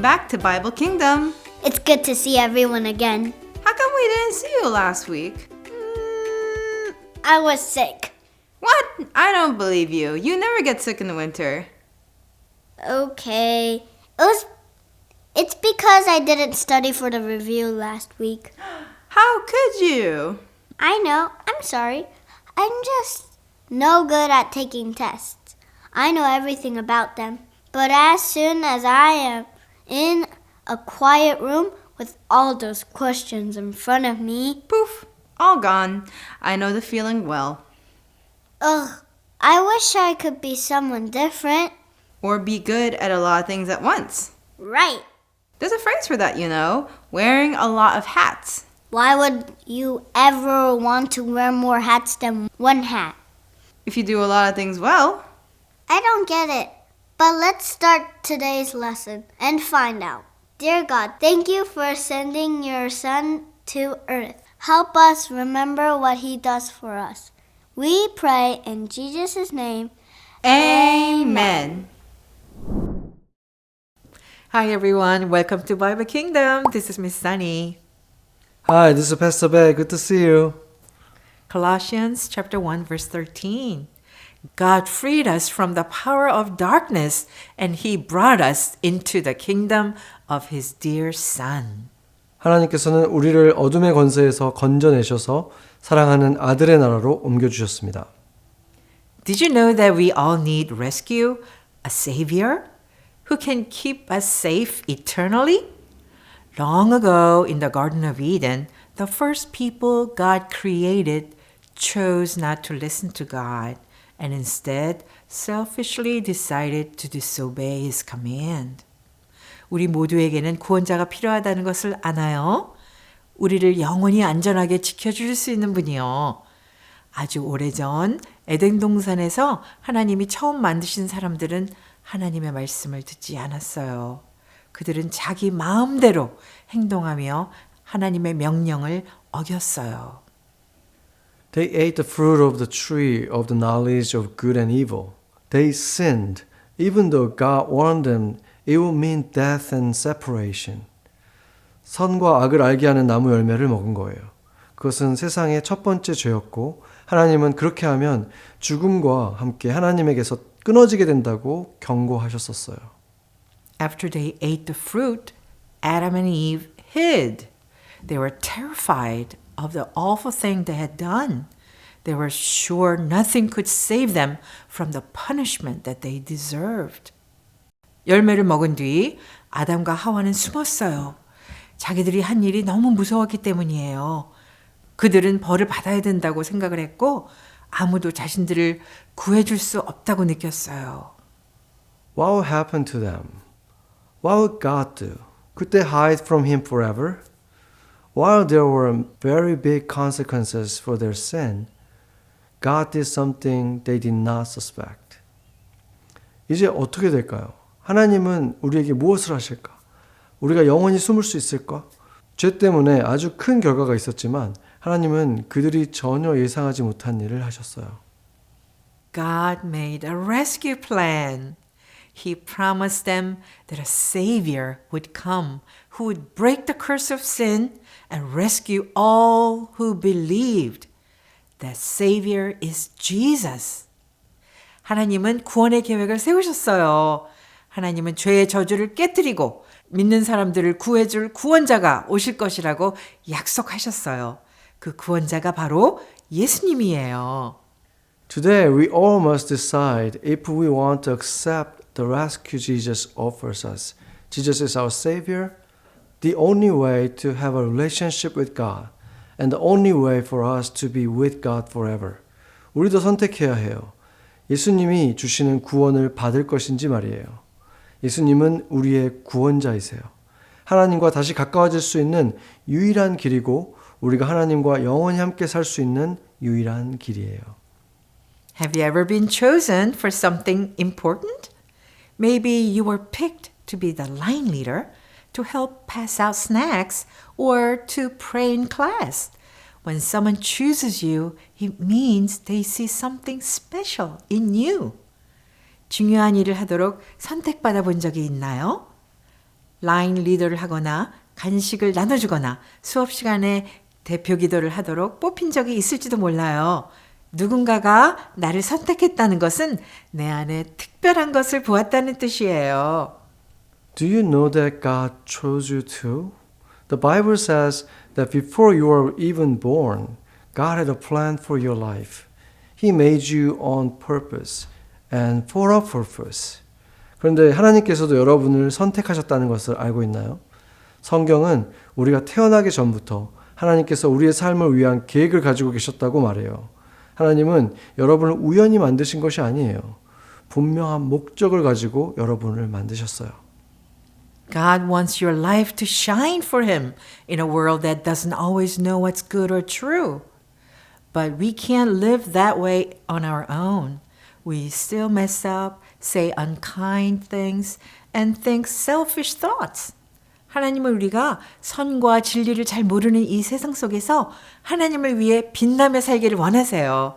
welcome back to Bible Kingdom. It's good to see everyone again. How come we didn't see you last week? I was sick. What? I don't believe you. You never get sick in the winter. Okay. It's because I didn't study for the review last week. How could you? I know. I'm sorry. I'm just no good at taking tests. I know everything about them. But as soon as I am in a quiet room with all those questions in front of me, Poof, all gone. I know the feeling well. ugh, I wish I could be someone different. Or be good at a lot of things at once. Right. There's a phrase for that, you know, wearing a lot of hats. Why would you ever want to wear more hats than one hat? If you do a lot of things well. I don't get it. But let's start today's lesson and find out. Dear God, thank you for sending your Son to earth. Help us remember what he does for us. We pray in Jesus' name. Amen. Hi everyone, welcome to Bible Kingdom. This is Miss Sunny. Hi, this is Pastor Bear. Good to see you. Colossians chapter 1 verse 13. God freed us from the power of darkness and he brought us into the kingdom of his dear son. 하나님께서는 우리를 어둠의 권세에서 건져내셔서 사랑하는 아들의 나라로 옮겨주셨습니다. Did you know that we all need rescue, a savior who can keep us safe eternally? Long ago in the Garden of Eden, the first people God created chose not to listen to God and instead selfishly decided to disobey His command. 우리 모두에게는 구원자가 필요하다는 것을 아나요? 우리를 영원히 안전하게 지켜줄 수 있는 분이요. 아주 오래전 에덴 동산에서 하나님이 처음 만드신 사람들은 하나님의 말씀을 듣지 않았어요. 그들은 자기 마음대로 행동하며 하나님의 명령을 어겼어요. They ate the fruit of the tree of the knowledge of good and evil. They sinned, even though God warned them it would mean death and separation. 선과 악을 알게 하는 나무 열매를 먹은 거예요. 그것은 세상의 첫 번째 죄였고 하나님은 그렇게 하면 죽음과 함께 하나님에게서 끊어지게 된다고 경고하셨었어요. After they ate the fruit, Adam and Eve hid. They were terrified of the awful thing they had done. They were sure nothing could save them from the punishment that they deserved. 열매를 먹은 뒤 아담과 하와는 숨었어요. 자기들이 한 일이 너무 무서웠기 때문이에요. 그들은 벌을 받아야 된다고 생각을 했고 아무도 자신들을 구해줄 수 없다고 느꼈어요. What would happen to them? What would God do? Could they hide from Him forever? While there were very big consequences for their sin, God did something they did not suspect. 이제 어떻게 될까요? 하나님은 우리에게 무엇을 하실까? 우리가 영원히 숨을 수 있을까? 죄 때문에 아주 큰 결과가 있었지만 하나님은 그들이 전혀 예상하지 못한 일을 하셨어요. God made a rescue plan. He promised them that a Savior would come who would break the curse of sin and rescue all who believed. That Savior is Jesus. 하나님은 구원의 계획을 세우셨어요. 하나님은 죄의 저주를 깨뜨리고 믿는 사람들을 구해줄 구원자가 오실 것이라고 약속하셨어요. 그 구원자가 바로 예수님이에요. Today we all must decide if we want to accept the rescue Jesus offers us. Jesus is our Savior, the only way to have a relationship with God, and the only way for us to be with God forever. 우리도 선택해야 해요. 예수님이 주시는 구원을 받을 것인지 말이에요. 예수님은 우리의 구원자이세요. 하나님과 다시 가까워질 수 있는 유일한 길이고 우리가 하나님과 영원히 함께 살 수 있는 유일한 길이에요. Have you ever been chosen for something important? Maybe you were picked to be the line leader, to help pass out snacks, or to pray in class. When someone chooses you, it means they see something special in you. 중요한 일을 하도록 선택받아 본 적이 있나요? 라인 리더를 하거나 간식을 나눠주거나 수업 시간에 대표 기도를 하도록 뽑힌 적이 있을지도 몰라요. 누군가가 나를 선택했다는 것은 내 안에 특별한 것을 보았다는 뜻이에요. Do you know that God chose you too? The Bible says that before you were even born, God had a plan for your life. He made you on purpose and for a purpose. 그런데 하나님께서도 여러분을 선택하셨다는 것을 알고 있나요? 성경은 우리가 태어나기 전부터 하나님께서 우리의 삶을 위한 계획을 가지고 계셨다고 말해요. 하나님은 여러분을 우연히 만드신 것이 아니에요. 분명한 목적을 가지고 여러분을 만드셨어요. God wants your life to shine for Him in a world that doesn't always know what's good or true. But we can't live that way on our own. We still mess up, say unkind things, and think selfish thoughts. 하나님은 우리가 선과 진리를 잘 모르는 이 세상 속에서 하나님을 위해 빛나며 살기를 원하세요.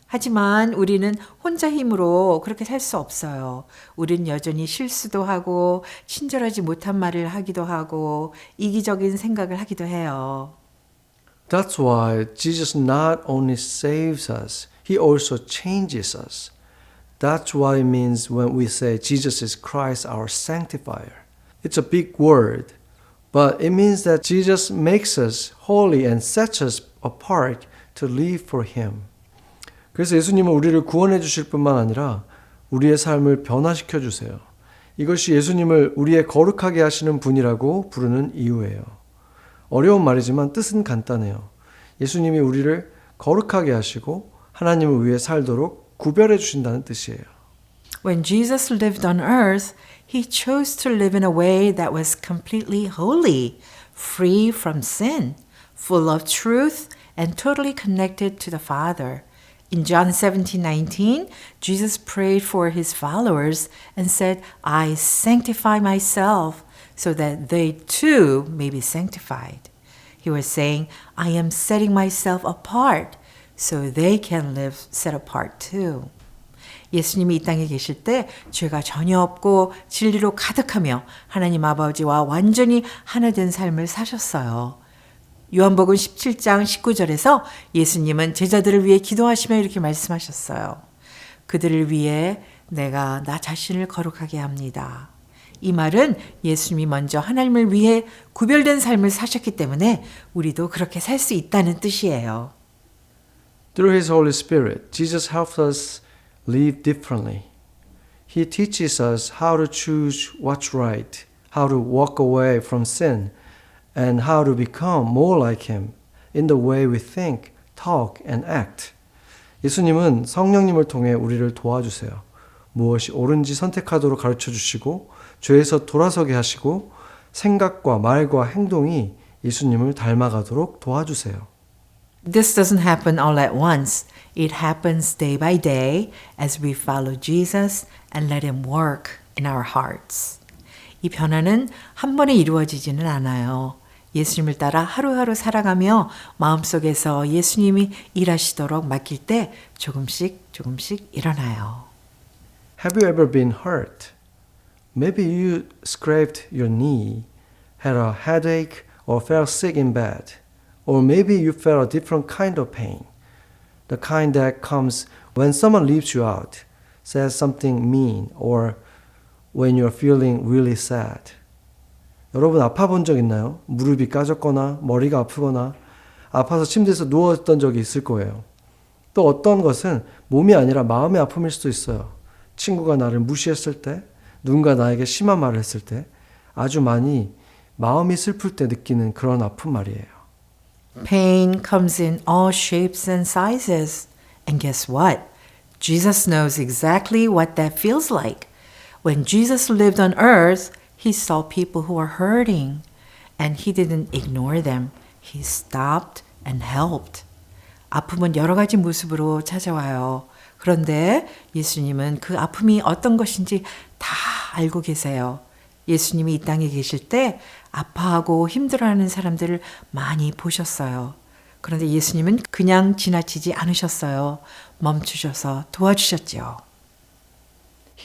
하지만 우리는 혼자 힘으로 그렇게 살 수 없어요. 우리는 여전히 실수도 하고 친절하지 못한 말을 하기도 하고 이기적인 생각을 하기도 해요. That's why Jesus not only saves us, He also changes us. That's what it means when we say Jesus is Christ our sanctifier. It's a big word, but it means that Jesus makes us holy and sets us apart to live for Him. 그래서 예수님은 우리를 구원해 주실 뿐만 아니라 우리의 삶을 변화시켜 주세요. 이것이 예수님을 우리의 거룩하게 하시는 분이라고 부르는 이유예요. 어려운 말이지만 뜻은 간단해요. 예수님이 우리를 거룩하게 하시고 하나님을 위해 살도록 구별해 주신다는 뜻이에요. When Jesus lived on earth, He chose to live in a way that was completely holy, free from sin, full of truth, and totally connected to the Father. In John 17:19, Jesus prayed for His followers and said, I sanctify myself so that they too may be sanctified. He was saying, I am setting myself apart so they can live set apart too. 예수님이 이 땅에 계실 때 죄가 전혀 없고 진리로 가득하며 하나님 아버지와 완전히 하나 된 삶을 사셨어요. 요한복음 17장 19절에서 예수님은 제자들을 위해 기도하시며 이렇게 말씀하셨어요. 그들을 위해 내가 나 자신을 거룩하게 합니다. 이 말은 예수님이 먼저 하나님을 위해 구별된 삶을 사셨기 때문에 우리도 그렇게 살 수 있다는 뜻이에요. Through His Holy Spirit, Jesus helps us live differently. He teaches us how to choose what's right, how to walk away from sin, and how to become more like Him in the way we think, talk, and act. 예수님은 성령님을 통해 우리를 도와주세요. 무엇이 옳은지 선택하도록 가르쳐 주시고 죄에서 돌아서게 하시고 생각과 말과 행동이 예수님을 닮아가도록 도와주세요. This doesn't happen all at once. It happens day by day as we follow Jesus and let Him work in our hearts. 이 변화는 한 번에 이루어지지는 않아요. 예수님을 따라 하루하루 살아가며 마음속에서 예수님이 일하시도록 맡길 때 조금씩 일어나요. Have you ever been hurt? Maybe you scraped your knee, had a headache, or felt sick in bed. Or maybe you felt a different kind of pain. The kind that comes when someone leaves you out, says something mean, or when you're feeling really sad. 여러분 아파 본 적 있나요? 무릎이 까졌거나 머리가 아프거나 아파서 침대에서 누워있던 적이 있을 거예요. 또 어떤 것은 몸이 아니라 마음의 아픔일 수도 있어요. 친구가 나를 무시했을 때, 누군가 나에게 심한 말을 했을 때, 아주 많이 마음이 슬플 때 느끼는 그런 아픔 말이에요. Pain comes in all shapes and sizes. And guess what? Jesus knows exactly what that feels like. When Jesus lived on earth, He saw people who were hurting, and He didn't ignore them. He stopped and helped. 아픔은 여러 가지 모습으로 찾아와요. 그런데 예수님은 그 아픔이 어떤 것인지 다 알고 계세요. 예수님이 이 땅에 계실 때 아파하고 힘들어하는 사람들을 많이 보셨어요. 그런데 예수님은 그냥 지나치지 않으셨어요. 멈추셔서 도와주셨죠.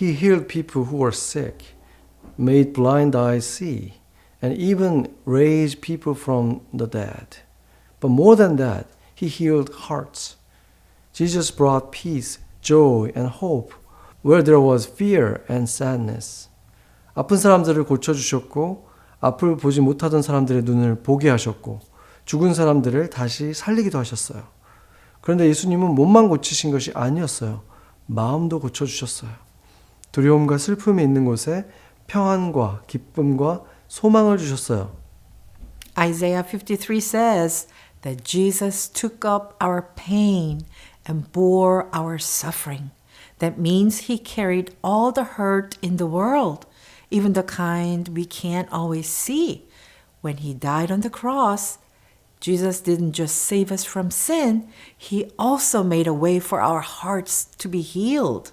He healed people who were sick, made blind eyes see, and even raise people from the dead. But more than that, he healed hearts. Jesus brought peace, joy, and hope where there was fear and sadness. 아픈 사람들을 고쳐주셨고 앞을 보지 못하던 사람들의 눈을 보게 하셨고 죽은 사람들을 다시 살리기도 하셨어요. 그런데 예수님은 몸만 고치신 것이 아니었어요. 마음도 고쳐주셨어요. 두려움과 슬픔이 있는 곳에 평안과 기쁨과 소망을 주셨어요. Isaiah 53 says that Jesus took up our pain and bore our suffering. That means he carried all the hurt in the world, even the kind we can't always see. When he died on the cross, Jesus didn't just save us from sin, he also made a way for our hearts to be healed.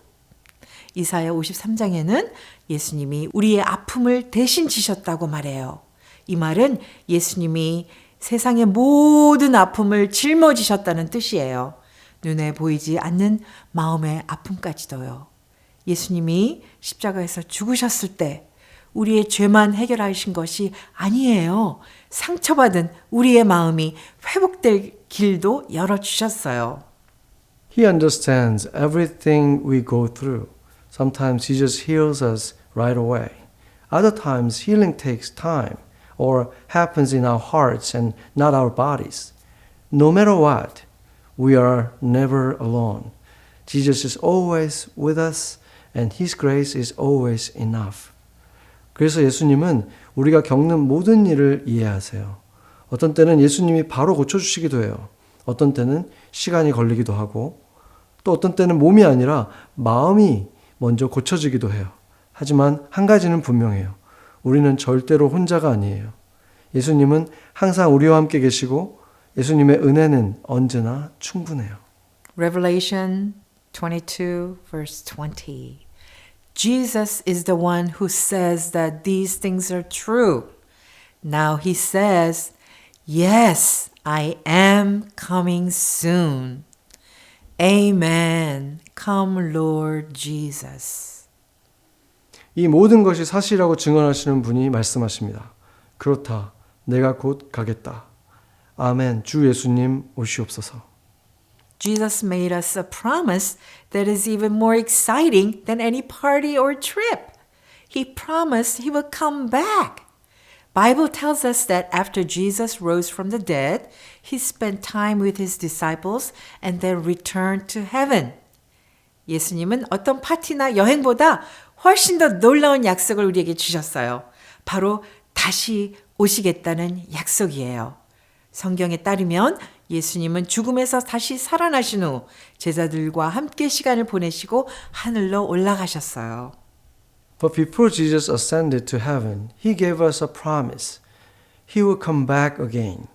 이사야 53장에는 예수님이 우리의 아픔을 대신 지셨다고 말해요. 이 말은 예수님이 세상의 모든 아픔을 짊어지셨다는 뜻이에요. 눈에 보이지 않는 마음의 아픔까지도요. 예수님이 십자가에서 죽으셨을 때 우리의 죄만 해결하신 것이 아니에요. 상처받은 우리의 마음이 회복될 길도 열어주셨어요. He understands everything we go through. Sometimes he just heals us right away. Other times healing takes time or happens in our hearts and not our bodies. No matter what, we are never alone. Jesus is always with us and his grace is always enough. 그래서 예수님은 우리가 겪는 모든 일을 이해하세요. 어떤 때는 예수님이 바로 고쳐주시기도 해요. 어떤 때는 시간이 걸리기도 하고 또 어떤 때는 몸이 아니라 마음이 먼저 고쳐지기도 해요. 하지만 한 가지는 분명해요. 우리는 절대로 혼자가 아니에요. 예수님은 항상 우리와 함께 계시고 예수님의 은혜는 언제나 충분해요. Revelation 22 verse 20. Jesus is the one who says that these things are true. Now he says, yes, I am coming soon. Amen. Come, Lord Jesus. 이 모든 것이 사실이라고 증언하시는 분이 말씀하십니다. 그렇다. 내가 곧 가겠다. 아멘. 주 예수님 오시옵소서. Jesus made us a promise that is even more exciting than any party or trip. He promised he would come back. Bible tells us that after Jesus rose from the dead, he spent time with his disciples and then returned to heaven. 예수님은 어떤 파티나 여행보다 훨씬 더 놀라운 약속을 우리에게 주셨어요. 바로 다시 오시겠다는 약속이에요. 성경에 따르면 예수님은 죽음에서 다시 살아나신 후 제자들과 함께 시간을 보내시고 하늘로 올라가셨어요. But before Jesus ascended to heaven, he gave us a promise. He will come back again.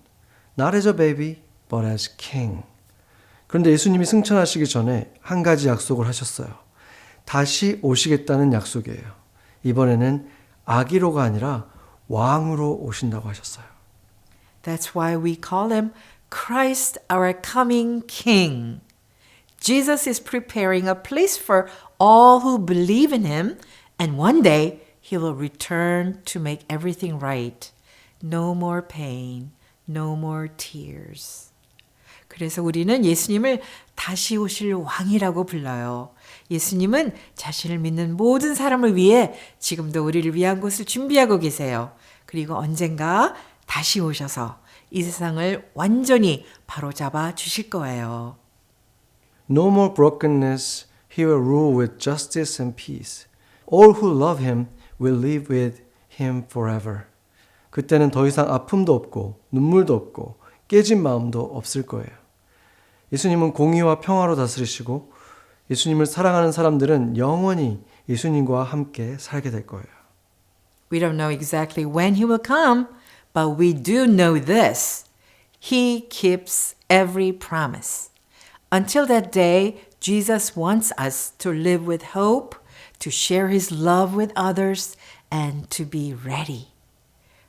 Not as a baby, but as king. 그런데 예수님이 승천하시기 전에 한 가지 약속을 하셨어요. 다시 오시겠다는 약속이에요. 이번에는 아기로가 아니라 왕으로 오신다고 하셨어요. That's why we call him Christ our coming King. Jesus is preparing a place for all who believe in him, and one day he will return to make everything right. No more pain, no more tears. 그래서 우리는 예수님을 다시 오실 왕이라고 불러요. 예수님은 자신을 믿는 모든 사람을 위해 지금도 우리를 위한 곳을 준비하고 계세요. 그리고 언젠가 다시 오셔서 이 세상을 완전히 바로잡아 주실 거예요. No more brokenness. He will rule with justice and peace. All who love him will live with him forever. 그때는 더 이상 아픔도 없고 눈물도 없고 깨진 마음도 없을 거예요. 예수님은 공의와 평화로 다스리시고 예수님을 사랑하는 사람들은 영원히 예수님과 함께 살게 될 거예요. We don't know exactly when he will come, but we do know this. He keeps every promise. Until that day, Jesus wants us to live with hope, to share his love with others, and to be ready.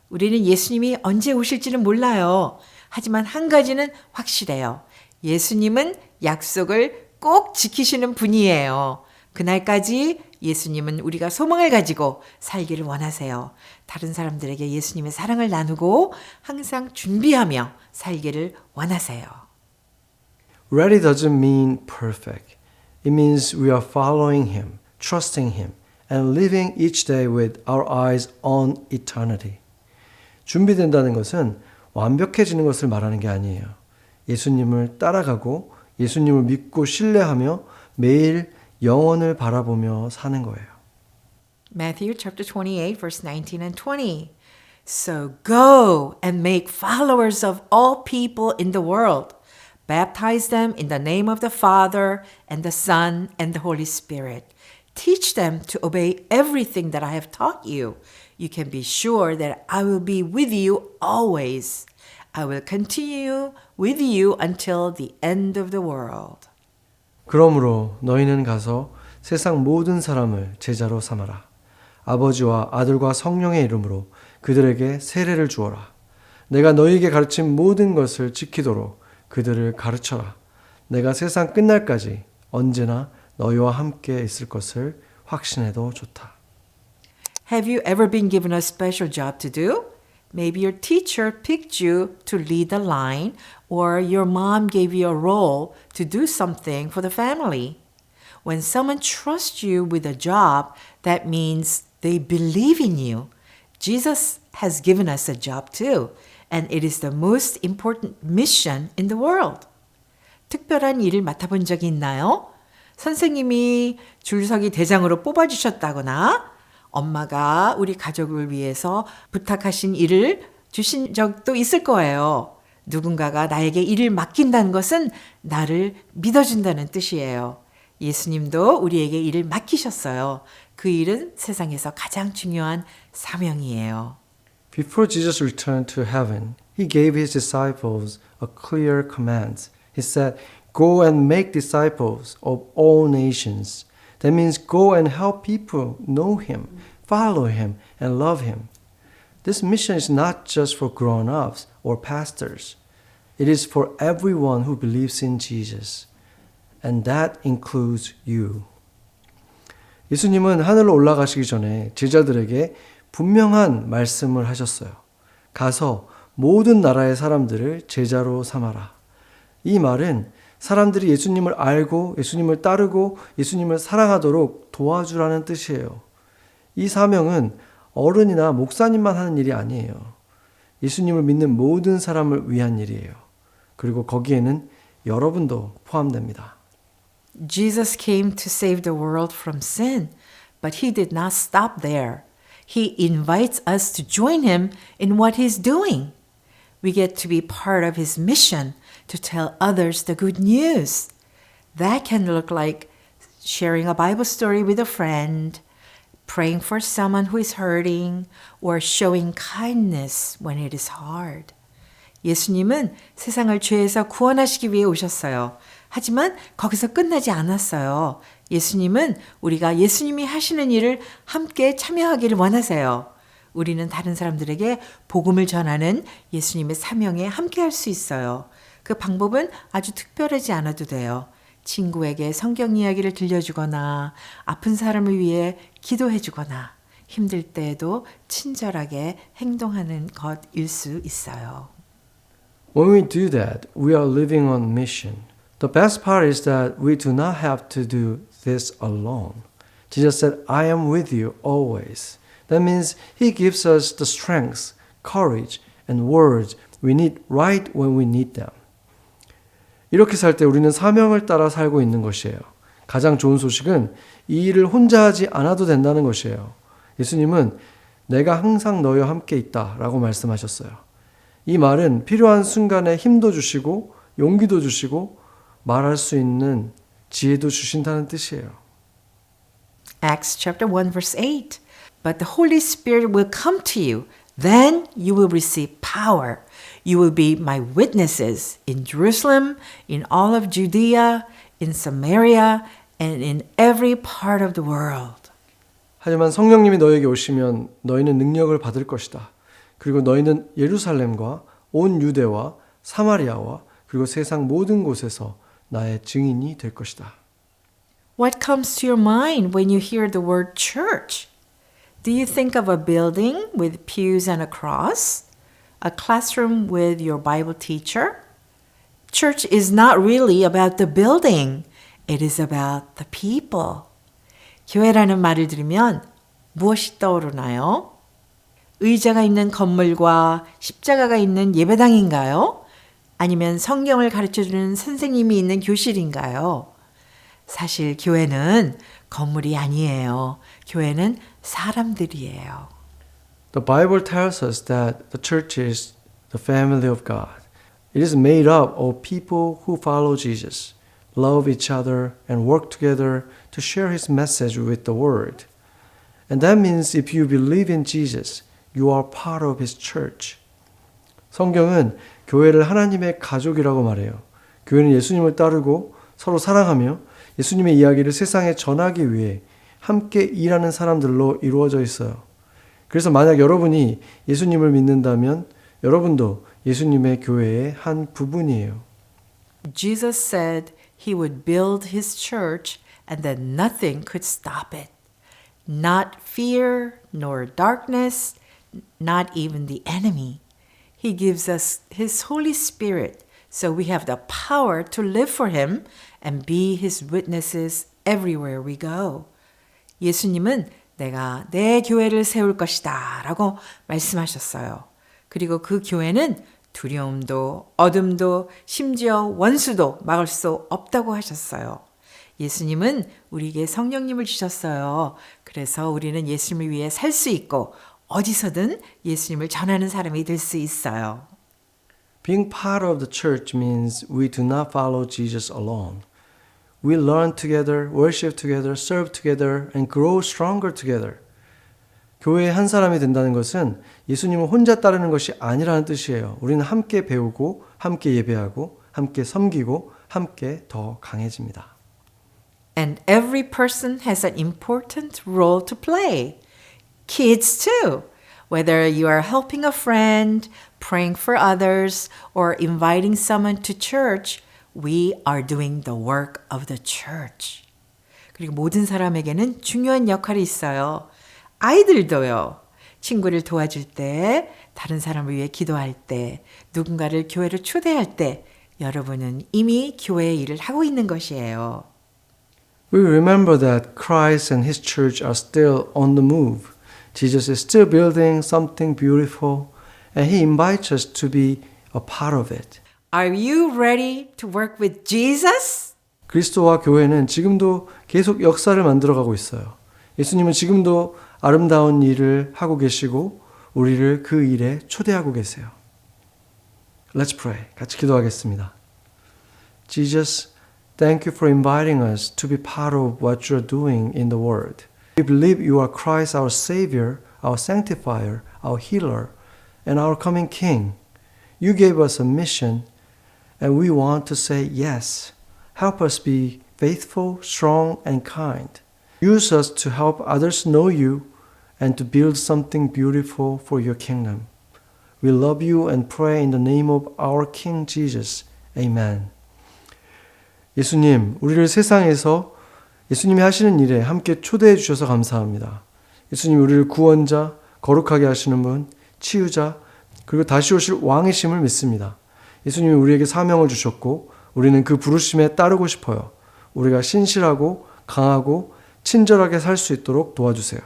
우리는 예수님이 언제 오실지는 몰라요. 하지만 한 가지는 확실해요. 예수님은 약속을 꼭 지키시는 분이에요. 그날까지 예수님은 우리가 소망을 가지고 살기를 원하세요. 다른 사람들에게 예수님의 사랑을 나누고 항상 준비하며 살기를 원하세요. Ready doesn't mean perfect. It means we are following Him, trusting Him, and living each day with our eyes on eternity. 준비된다는 것은 완벽해지는 것을 말하는 게 아니에요. 예수님을 따라가고 예수님을 믿고 신뢰하며 매일 영원을 바라보며 사는 거예요. Matthew chapter 28 verse 19 and 20. So go and make followers of all people in the world. Baptize them in the name of the Father and the Son and the Holy Spirit. Teach them to obey everything that I have taught you. You can be sure that I will be with you always. I will continue with you until the end of the world. 그러므로 너희는 가서 세상 모든 사람을 제자로 삼아라. 아버지와 아들과 성령의 이름으로 그들에게 세례를 주어라. 내가 너희에게 가르친 모든 것을 지키도록 그들을 가르쳐라. 내가 세상 끝날까지 언제나 너희와 함께 있을 것을 확신해도 좋다. Have you ever been given a special job to do? Maybe your teacher picked you to lead the line, or your mom gave you a role to do something for the family. When someone trusts you with a job, that means they believe in you. Jesus has given us a job too, and it is the most important mission in the world. 특별한 일을 맡아본 적이 있나요? 선생님이 줄서기 대장으로 뽑아주셨다거나 엄마가 우리 가족을 위해서 부탁하신 일을 주신 적도 있을 거예요. 누군가가 나에게 일을 맡긴다는 것은 나를 믿어준다는 뜻이에요. 예수님도 우리에게 일을 맡기셨어요. 그 일은 세상에서 가장 중요한 사명이에요. Before Jesus returned to heaven, He gave His disciples a clear command. He said, "Go and make disciples of all nations." That means go and help people know Him, follow Him, and love Him. This mission is not just for grown-ups or pastors. It is for everyone who believes in Jesus. And that includes you. 예수님은 하늘로 올라가시기 전에 제자들에게 분명한 말씀을 하셨어요. 가서 모든 나라의 사람들을 제자로 삼아라. 이 말은 사람들이 예수님을 알고 예수님을 따르고 예수님을 사랑하도록 도와주라는 뜻이에요. 이 사명은 어른이나 목사님만 하는 일이 아니에요. 예수님을 믿는 모든 사람을 위한 일이에요. 그리고 거기에는 여러분도 포함됩니다. Jesus came to save the world from sin, but He did not stop there. He invites us to join Him in what He's doing. We get to be part of His mission to tell others the good news. That can look like sharing a Bible story with a friend, praying for someone who is hurting, or showing kindness when it is hard. 예수님은 세상을 죄에서 구원하시기 위해 오셨어요. 하지만 거기서 끝나지 않았어요. 예수님은 우리가 예수님이 하시는 일을 함께 참여하기를 원하세요. 우리는 다른 사람들에게 복음을 전하는 예수님의 사명에 함께 할 수 있어요. 그 방법은 아주 특별하지 않아도 돼요. 친구에게 성경 이야기를 들려주거나 아픈 사람을 위해 기도해주거나 힘들 때에도 친절하게 행동하는 것일 수 있어요. When we do that, we are living on mission. The best part is that we do not have to do this alone. Jesus said, I am with you always. That means He gives us the strength, courage, and words we need right when we need them. 이렇게 살 때 우리는 사명을 따라 살고 있는 것이에요. 가장 좋은 소식은 이 일을 혼자 하지 않아도 된다는 것이에요. 예수님은 내가 항상 너희와 함께 있다라고 말씀하셨어요. 이 말은 필요한 순간에 힘도 주시고 용기도 주시고 말할 수 있는 지혜도 주신다는 뜻이에요. Acts chapter 1 verse 8. But the Holy Spirit will come to you. Then you will receive power. You will be my witnesses in Jerusalem, in all of Judea, in Samaria, and in every part of the world. 하지만 성령님이 너에게 오시면 너희는 능력을 받을 것이다. 그리고 너희는 예루살렘과 온 유대와 사마리아와 그리고 세상 모든 곳에서 나의 증인이 될 것이다. What comes to your mind when you hear the word church? Do you think of a building with pews and a cross? A classroom with your Bible teacher? Church is not really about the building. It is about the people. 교회라는 말을 들으면 무엇이 떠오르나요? 의자가 있는 건물과 십자가가 있는 예배당인가요? 아니면 성경을 가르쳐주는 선생님이 있는 교실인가요? 사실 교회는 건물이 아니에요. 교회는 사람들이에요. The Bible tells us that the church is the family of God. It is made up of people who follow Jesus, love each other, and work together to share his message with the world. And that means if you believe in Jesus, you are part of his church. 성경은 교회를 하나님의 가족이라고 말해요. 교회는 예수님을 따르고 서로 사랑하며 예수님의 이야기를 세상에 전하기 위해 함께 일하는 사람들로 이루어져 있어요. 그래서 만약 여러분이 예수님을 믿는다면 여러분도 예수님의 교회의 한 부분이에요. Jesus said he would build his church and that nothing could stop it. Not fear, nor darkness, not even the enemy. He gives us his Holy Spirit so we have the power to live for him and be his witnesses everywhere we go. 예수님은 내가 내 교회를 세울 것이다 라고 말씀하셨어요. 그리고 그 교회는 두려움도 어둠도 심지어 원수도 막을 수 없다고 하셨어요. 예수님은 우리에게 성령님을 주셨어요. 그래서 우리는 예수님을 위해 살 수 있고 어디서든 예수님을 전하는 사람이 될 수 있어요. Being part of the church means we do not follow Jesus alone. We learn together, worship together, serve together, and grow stronger together. 교회의 한 사람이 된다는 것은 예수님을 혼자 따르는 것이 아니라는 뜻이에요. 우리는 함께 배우고, 함께 예배하고, 함께 섬기고, 함께 더 강해집니다. And every person has an important role to play. Kids too. Whether you are helping a friend, praying for others, or inviting someone to church, we are doing the work of the church. 그리고 모든 사람에게는 중요한 역할이 있어요. 아이들도요. 친구를 도와줄 때, 다른 사람을 위해 기도할 때, 누군가를 교회로 초대할 때, 여러분은 이미 교회의 일을 하고 있는 것이에요. We remember that Christ and his church are still on the move. Jesus is still building something beautiful, and he invites us to be a part of it. Are you ready to work with Jesus? 그리스도와 교회는 지금도 계속 역사를 만들어가고 있어요. 예수님은 지금도 아름다운 일을 하고 계시고 우리를 그 일에 초대하고 계세요. Let's pray. 같이 기도하겠습니다. Jesus, thank you for inviting us to be part of what you're doing in the world. We believe you are Christ, our Savior, our Sanctifier, our Healer, and our coming King. You gave us a mission, and we want to say yes. Help us be faithful, strong, and kind. Use us to help others know you and to build something beautiful for your kingdom. We love you and pray in the name of our King Jesus. Amen. 예수님, 우리를 세상에서 예수님이 하시는 일에 함께 초대해 주셔서 감사합니다. 예수님, 우리를 구원자, 거룩하게 하시는 분, 치유자, 그리고 다시 오실 왕이심을 믿습니다. 예수님이 우리에게 사명을 주셨고 우리는 그 부르심에 따르고 싶어요. 우리가 신실하고 강하고 친절하게 살 수 있도록 도와주세요.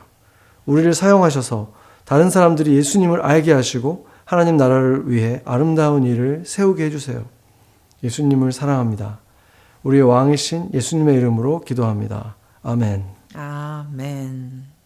우리를 사용하셔서 다른 사람들이 예수님을 알게 하시고 하나님 나라를 위해 아름다운 일을 세우게 해주세요. 예수님을 사랑합니다. 우리의 왕이신 예수님의 이름으로 기도합니다. 아멘. 아멘.